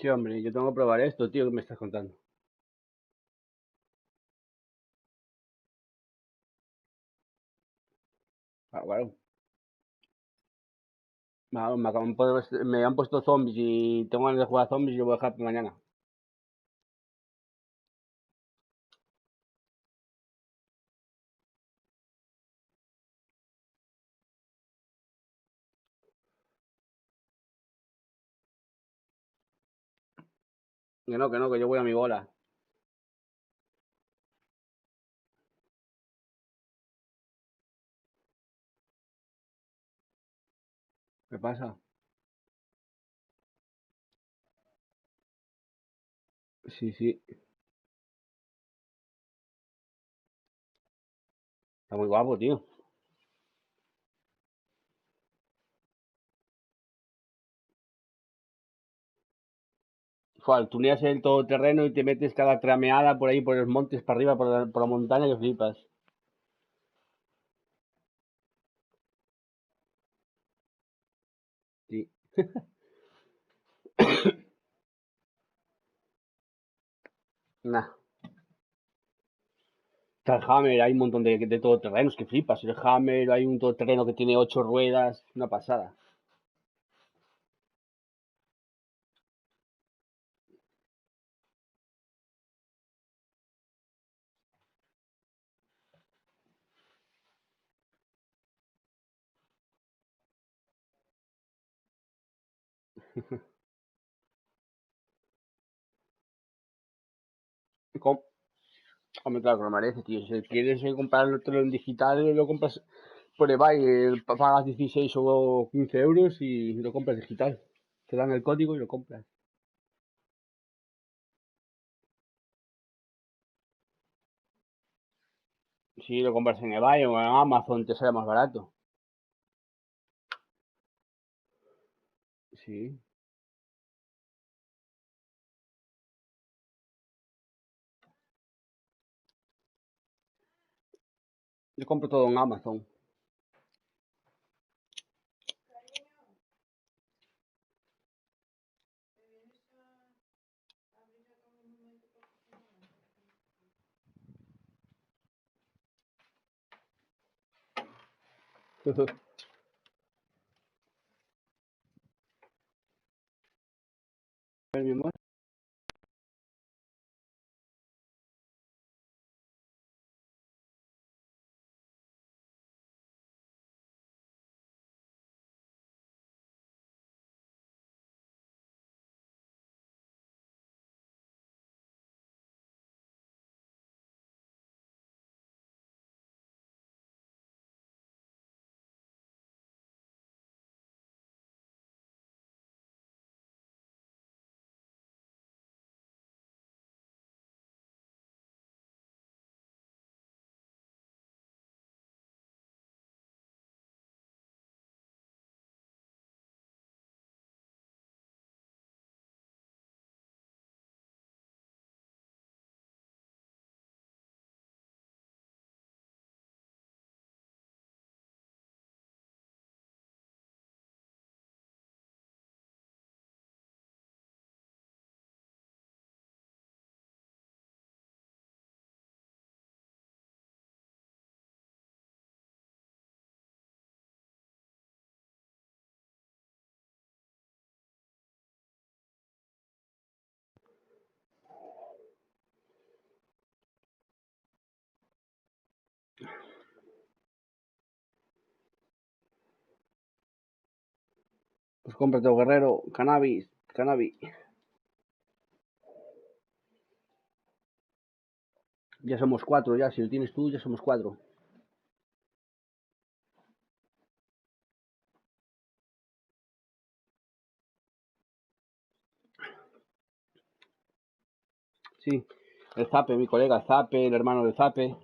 Sí, hombre, yo tengo que probar esto, tío, que me estás contando. Ah, claro. Me han puesto zombies y tengo ganas de jugar a zombies y lo voy a dejar para mañana. Que yo voy a mi bola. ¿Qué pasa? Sí, sí, está muy guapo, tío. Joder, tuneas el todoterreno y te metes cada trameada por ahí, por los montes, para arriba, por la montaña que flipas. Sí. Nah. Está el Hammer, hay un montón de todoterrenos que flipas. El Hammer, hay un todoterreno que tiene 8 ruedas, una pasada. Com- Hombre, claro que lo merece, tío. Si quieres comprarlo en digital, lo compras por eBay, pagas 16 o 15 euros y lo compras digital. Te dan el código y lo compras. Si lo compras en eBay o en Amazon, te sale más barato. Sí, yo compro todo en Amazon. A ver, mi amor. Pues cómprate un guerrero, cannabis, cannabis. Ya somos cuatro, ya. Si lo tienes tú, ya somos cuatro. Sí. El Zape, mi colega, el Zape, el hermano del Zape.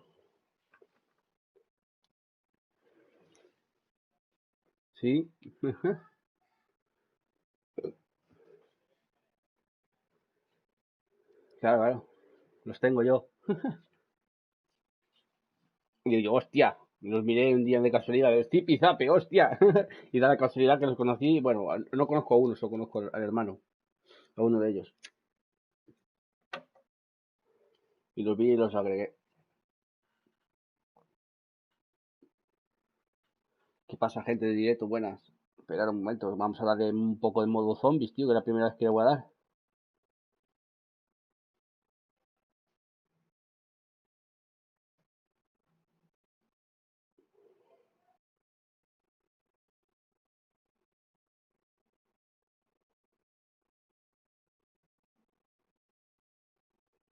Sí. Claro, claro. Los tengo yo. Y digo, hostia. Y los miré un día de casualidad. Zip y Zape, hostia. Y da la casualidad que los conocí. Bueno, no conozco a uno, solo conozco al hermano. a uno de ellos. Y los vi y los agregué. ¿Qué pasa, gente de directo? Buenas. Esperad un momento, vamos a darle un poco de modo zombies, tío, que es la primera vez que le voy a dar.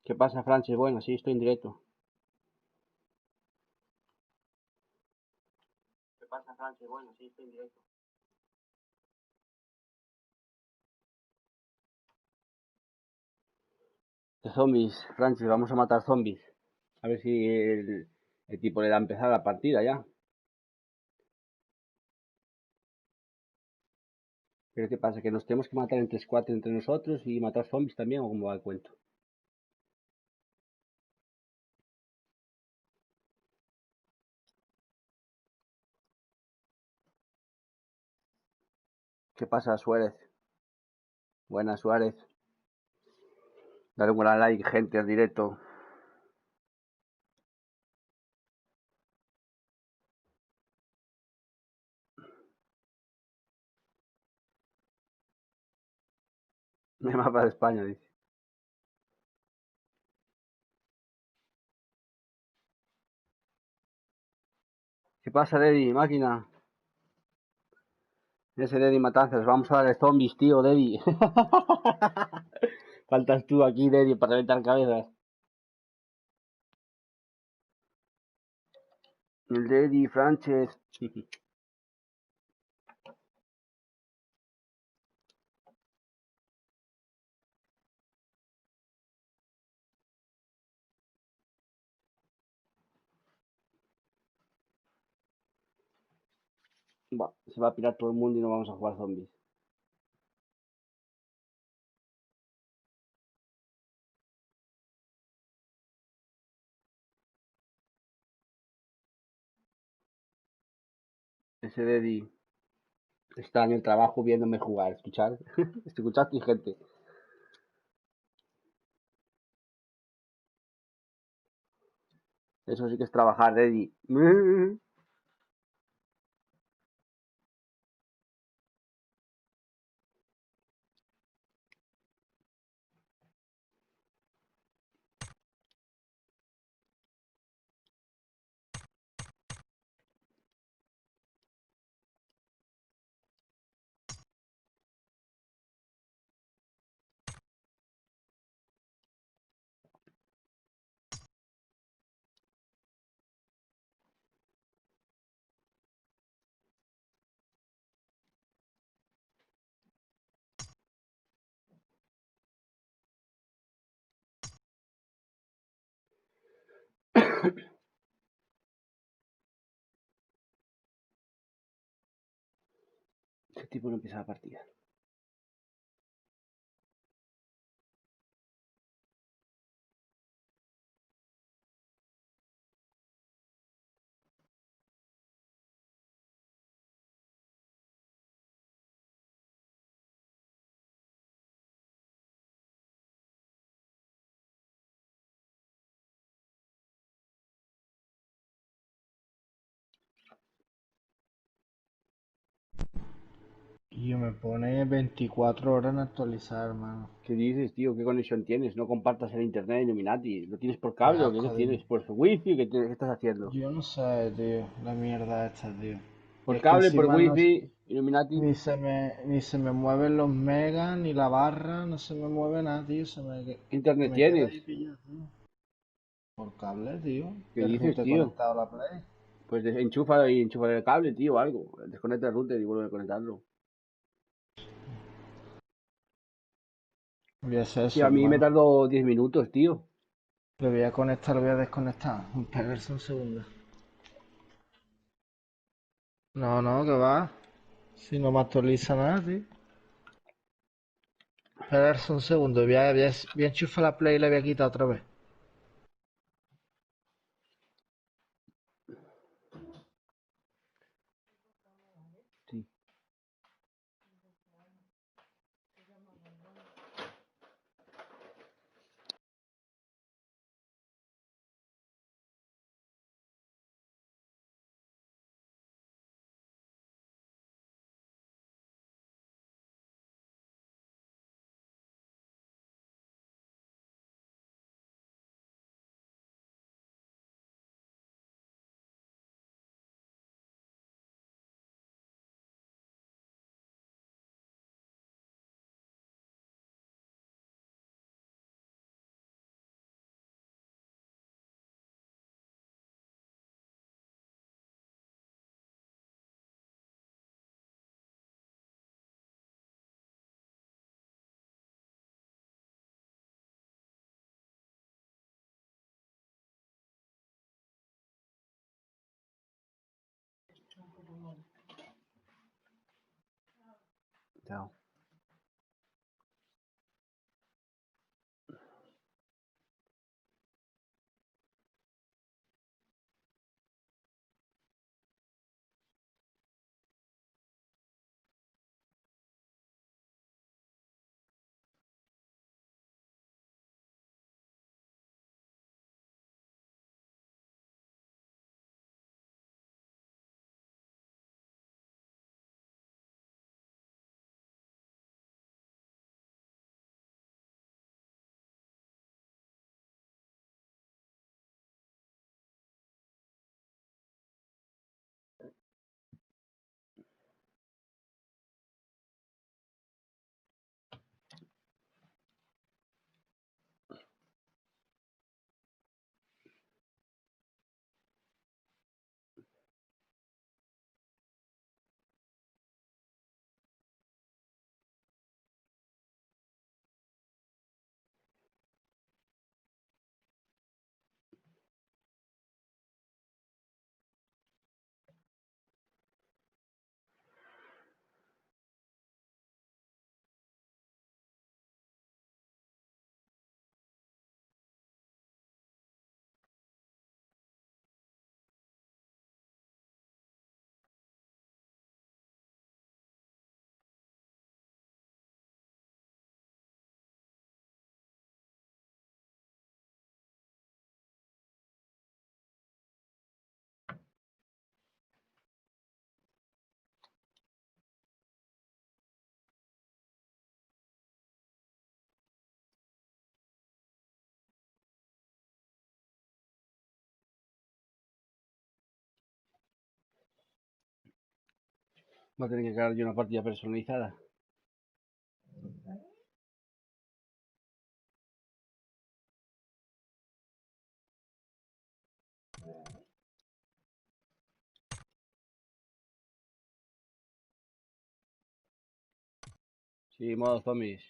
¿Qué pasa, Francis? Bueno, sí, estoy en directo. ¿Qué pasa, Francis? Bueno, sí, estoy en directo. ¿Qué zombies, Francis? Vamos a matar zombies. A ver si el tipo le da a empezar la partida ya. Pero ¿qué pasa? ¿Que nos tenemos que matar entre squad entre nosotros y matar zombies también o cómo va el cuento? ¿Qué pasa, Suárez? Buenas, Suárez. Dale un gran like, gente, al directo. Me mapa de España, dice. ¿Qué pasa, Deddy? Máquina. Ese Deddy Matanzas. Vamos a darle zombies, tío, Deddy. Faltas tú aquí, Deddy, para reventar cabezas. El Deddy, Frances. Va, se va a pirar todo el mundo y no vamos a jugar zombies. Ese Deddy está en el trabajo viéndome jugar. ¿Escuchar? ¿Escuchaste, gente? Eso sí que es trabajar, Deddy. Ese tipo no empieza la partida. Y me pone 24 horas en actualizar, hermano. ¿Qué dices, tío? ¿Qué conexión tienes? No compartas el internet, Illuminati. ¿Lo tienes por Qué cable o qué asco de... tienes? ¿Por wifi? ¿Qué estás haciendo? Yo no sé, tío, la mierda esta, tío. Y ¿Por es que cable, por encima no, wifi, Illuminati? ni se me mueven los megas, ni la barra, no se me mueve nada, tío. ¿Qué internet Me queda tienes? ahí pillado, tío. Por cable, tío. ¿Qué El dices, router tío? conectado a la Play. Pues enchufa y enchufa el cable, tío, algo. Desconecta el router y vuelve a conectarlo. Voy a hacer Tío, eso, a mí me hermano. tardó 10 minutos, tío. Lo voy a conectar, lo voy a desconectar. Esperarse un segundo. No, no, que va. Si no me actualiza nada, tío. Esperarse un segundo. Voy a enchufar la Play y la voy a quitar otra vez. Sí. Chao. Va a tener que crear yo una partida personalizada. Sí, modo zombies.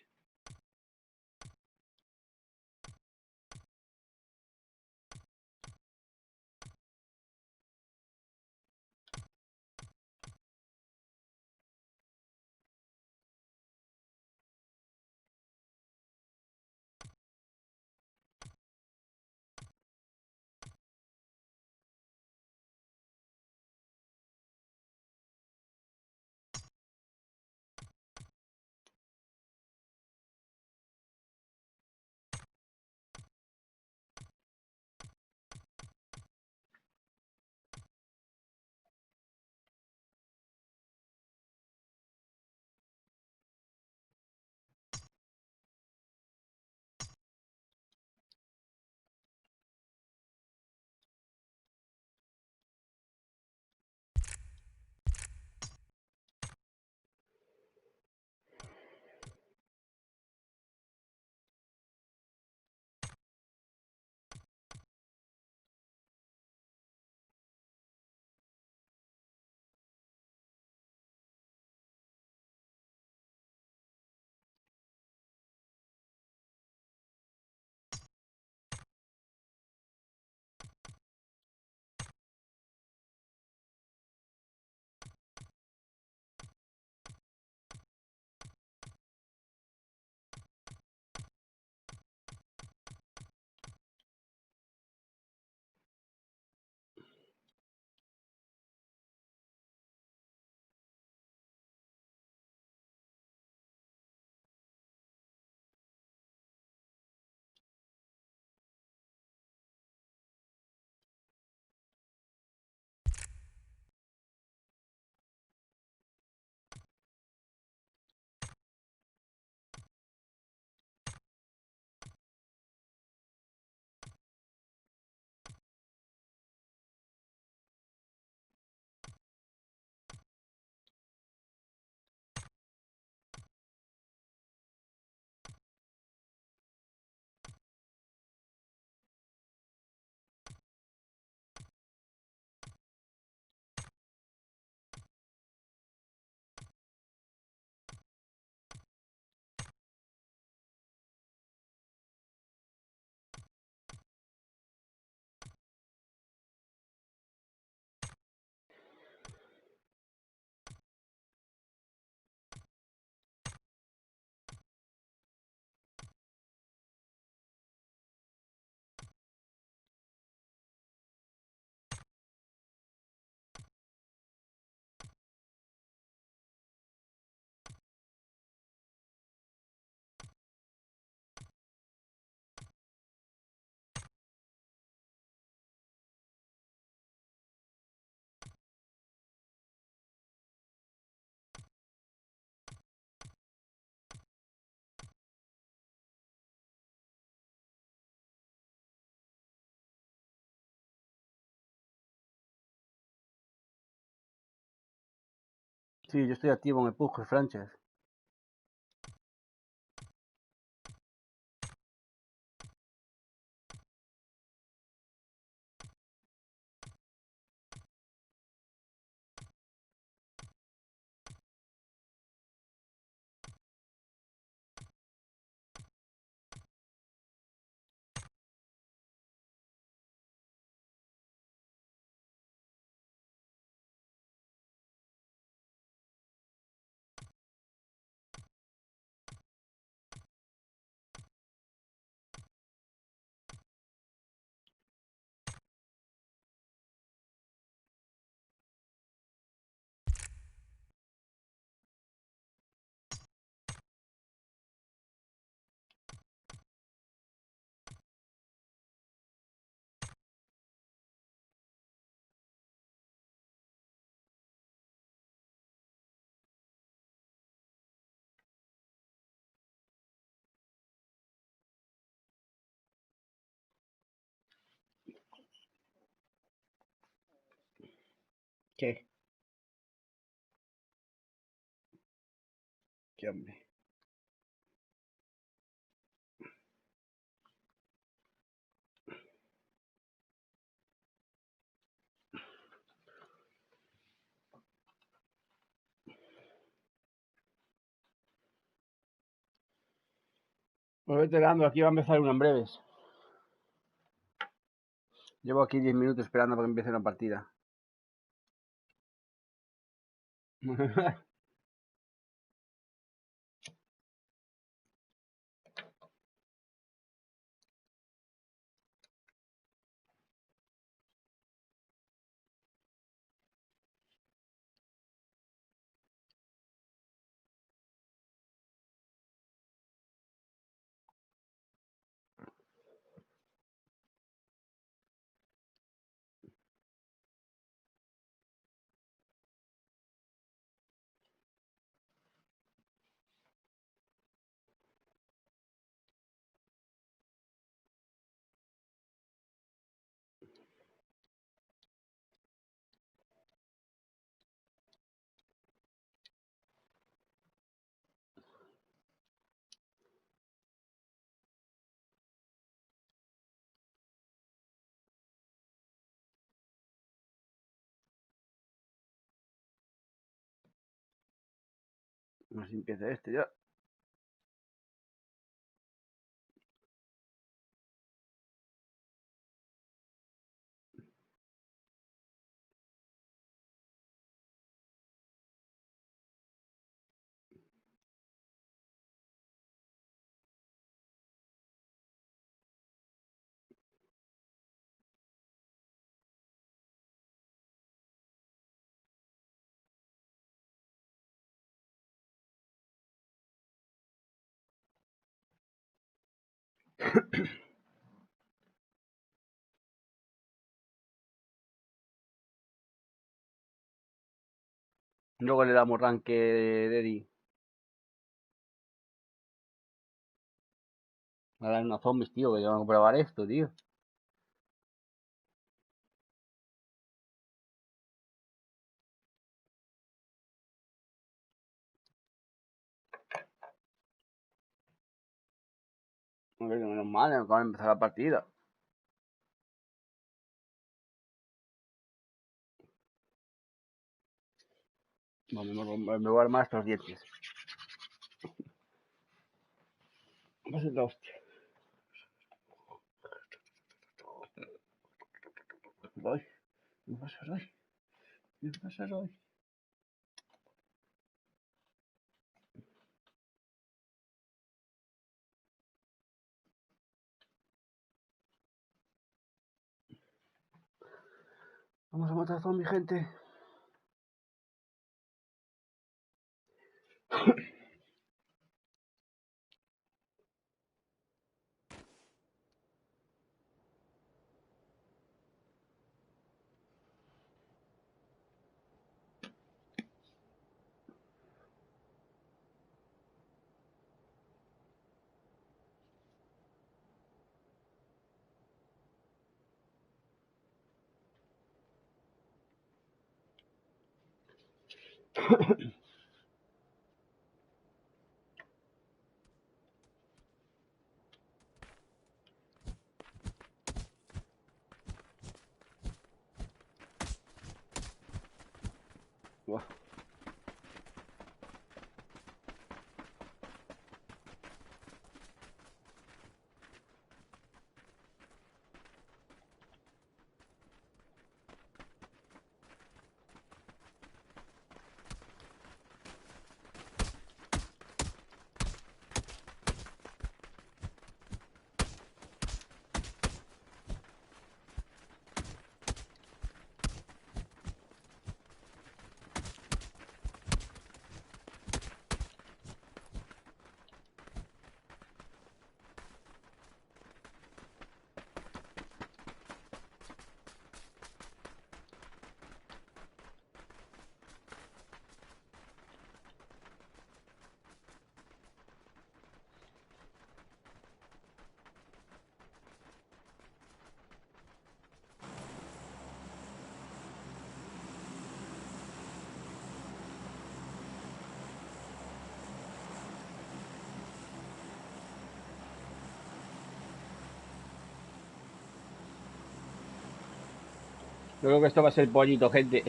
Sí, yo estoy activo en el PUBG Franchise. ¿Qué? ¿Qué hombre? Pues vete dando, aquí va a empezar una en breves. Llevo aquí 10 minutos esperando para que empiece una partida. No sé si empieza este ya. Luego le damos ranque de Eddie. A dar unos zombies, tío, que yo van a comprobar esto, tío. A ver, menos mal, acaba de empezar la partida. Vamos, me voy a armar estos dientes. Va a ser la hostia. Ay, ¿qué va a ser hoy? ¿Qué va a ser hoy? Vamos a matar zombies, gente. Buah. Yo creo que esto va a ser pollito, gente.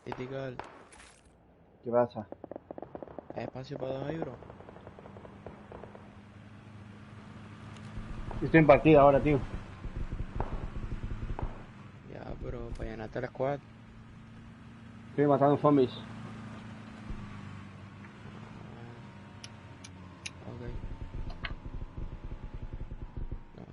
Critical. ¿Qué pasa? ¿Hay espacio para dos ahí, bro? Estoy en partida ahora, tío. Ya, pero para llenarte la squad. Estoy matando zombies. Ok. No.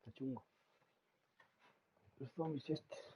Está chungo. Los zombies estos.